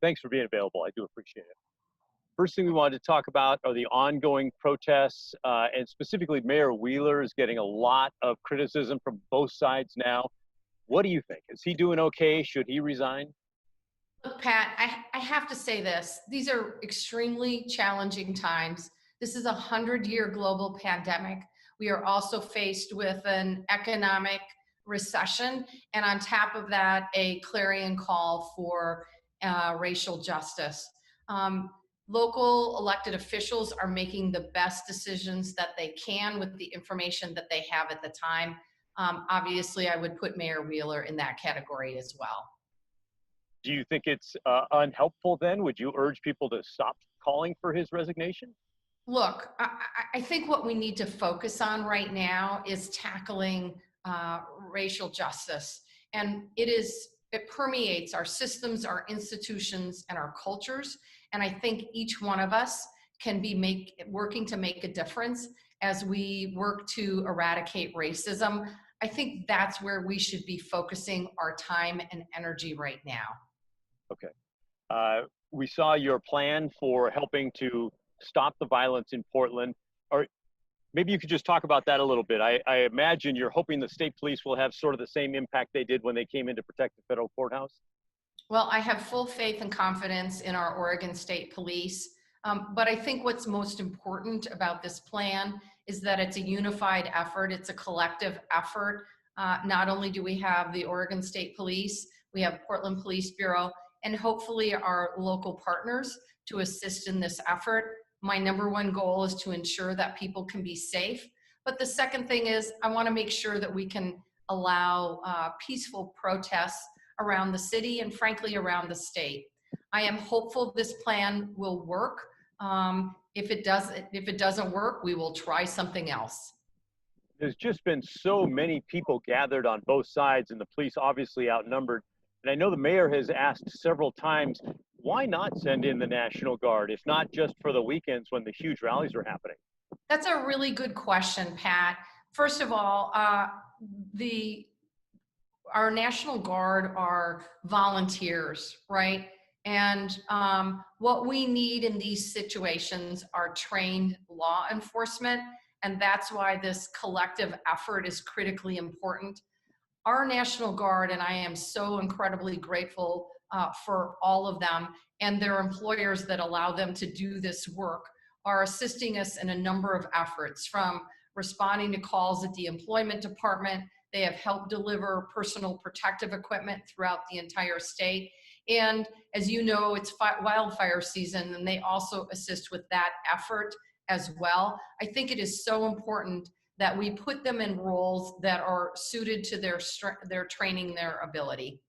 Thanks for being available. I do appreciate it. First thing we wanted to talk about are the ongoing protests, and specifically Mayor Wheeler is getting a lot of criticism from both sides now. What do you think? Is he doing okay? Should he resign? Look, Pat, I have to say this. These are extremely challenging times. This is a 100-year global pandemic. We are also faced with an economic recession, and on top of that, a clarion call for racial justice. Um, Local elected officials are making the best decisions that they can with the information that they have at the time. Obviously, I would put Mayor Wheeler in that category as well. Do you think it's unhelpful then? Would you urge people to stop calling for his resignation? Look, I think what we need to focus on right now is tackling racial justice. And it permeates our systems, our institutions, and our cultures. And I think each one of us can be working to make a difference as we work to eradicate racism. I think that's where we should be focusing our time and energy right now. Okay. We saw your plan for helping to stop the violence in Portland. Or maybe you could just talk about that a little bit. I imagine you're hoping the state police will have sort of the same impact they did when they came in to protect the federal courthouse. Well, I have full faith and confidence in our Oregon State Police. But I think what's most important about this plan is that it's a unified effort. It's a collective effort. Not only do we have the Oregon State Police, we have Portland Police Bureau, and hopefully our local partners to assist in this effort. My number one goal is to ensure that people can be safe. But the second thing is I want to make sure that we can allow peaceful protests around the city and frankly around the state. I am hopeful this plan will work. If it doesn't work, we will try something else. There's just been so many people gathered on both sides and the police obviously outnumbered. And I know the mayor has asked several times, why not send in the National Guard, if not just for the weekends when the huge rallies are happening? That's a really good question, Pat. First of all, our National Guard are volunteers, right? And what we need in these situations are trained law enforcement, and that's why this collective effort is critically important. Our National Guard, and I am so incredibly grateful for all of them and their employers that allow them to do this work, are assisting us in a number of efforts, from responding to calls at the employment department. They have helped deliver personal protective equipment throughout the entire state. And as you know, it's wildfire season, and they also assist with that effort as well. I think it is so important that we put them in roles that are suited to their training, their ability.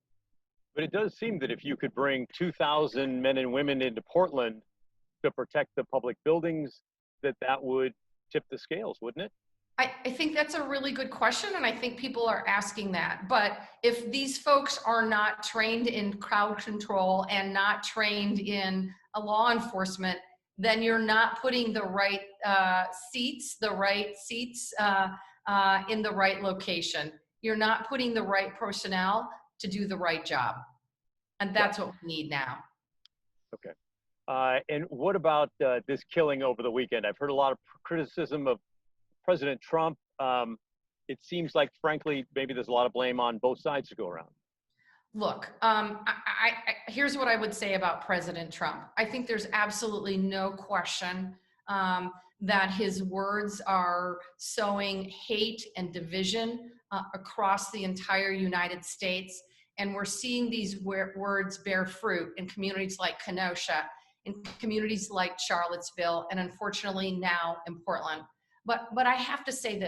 But it does seem that if you could bring 2,000 men and women into Portland to protect the public buildings, that would tip the scales, wouldn't it? I think that's a really good question, and I think people are asking that. But if these folks are not trained in crowd control and not trained in law enforcement, then you're not putting the right seats in the right location. You're not putting the right personnel to do the right job. And that's what we need now. Okay. And what about this killing over the weekend? I've heard a lot of criticism of President Trump. It seems like, frankly, maybe there's a lot of blame on both sides to go around. Look, here's what I would say about President Trump. I think there's absolutely no question that his words are sowing hate and division across the entire United States. And we're seeing these words bear fruit in communities like Kenosha, in communities like Charlottesville, and unfortunately now in Portland. But I have to say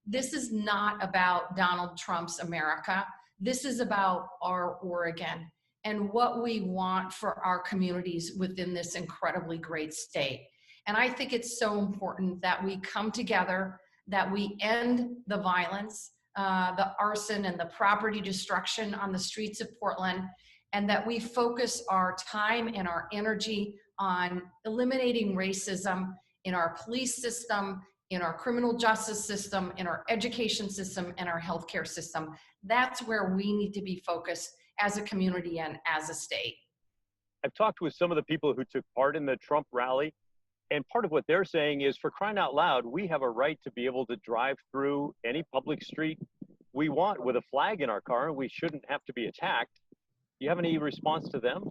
this is not about Donald Trump's America. This is about our Oregon and what we want for our communities within this incredibly great state. And I think it's so important that we come together, that we end the violence, the arson and the property destruction on the streets of Portland, and that we focus our time and our energy on eliminating racism in our police system, in our criminal justice system, in our education system, and our healthcare system. That's where we need to be focused as a community and as a state. I've talked with some of the people who took part in the Trump rally, and part of what they're saying is, for crying out loud, we have a right to be able to drive through any public street we want with a flag in our car, and we shouldn't have to be attacked. Do you have any response to them?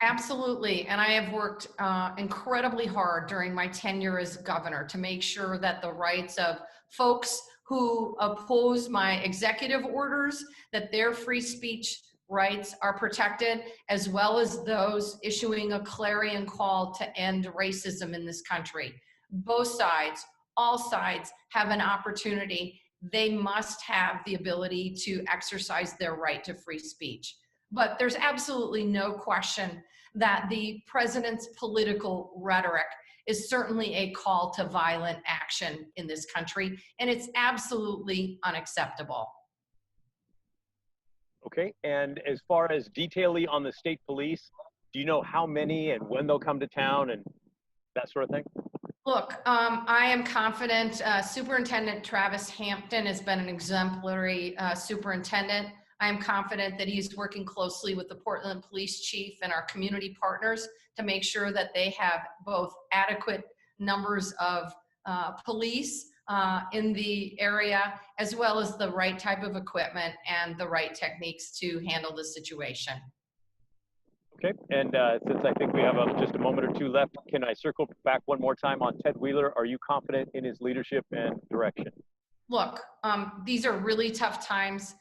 Absolutely. And I have worked incredibly hard during my tenure as governor to make sure that the rights of folks who oppose my executive orders, that their free speech rights are protected, as well as those issuing a clarion call to end racism in this country. Both sides, all sides have an opportunity. They must have the ability to exercise their right to free speech. But there's absolutely no question that the president's political rhetoric is certainly a call to violent action in this country, and it's absolutely unacceptable. Okay, and as far as detailing on the state police, do you know how many and when they'll come to town and that sort of thing? Look, I am confident. Superintendent Travis Hampton has been an exemplary superintendent. I am confident that he's working closely with the Portland Police Chief and our community partners to make sure that they have both adequate numbers of police in the area, as well as the right type of equipment and the right techniques to handle the situation. Okay, and since I think we have just a moment or two left, can I circle back one more time on Ted Wheeler? Are you confident in his leadership and direction? Look, these are really tough times.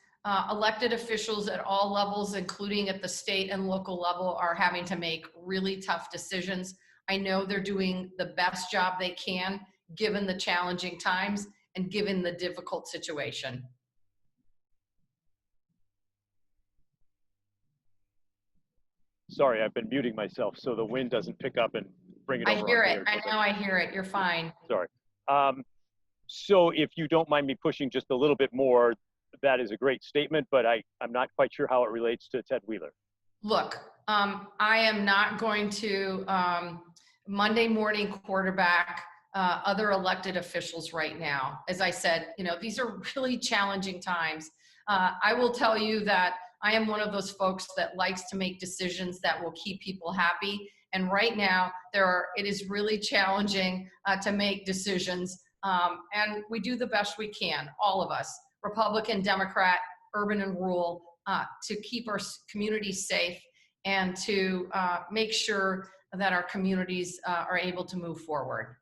Elected officials at all levels, including at the state and local level, are having to make really tough decisions. I know they're doing the best job they can, given the challenging times and given the difficult situation. Sorry, I've been muting myself so the wind doesn't pick up and bring it I over hear on me it. or I something. know I hear it. You're fine. Sorry. So if you don't mind me pushing just a little bit more, that is a great statement, but I'm not quite sure how it relates to Ted Wheeler. Look, I am not going to Monday morning quarterback other elected officials right now. As I said, these are really challenging times. I will tell you that I am one of those folks that likes to make decisions that will keep people happy. And right now, it is really challenging to make decisions. And we do the best we can, all of us, Republican, Democrat, urban and rural, to keep our communities safe and to make sure that our communities are able to move forward.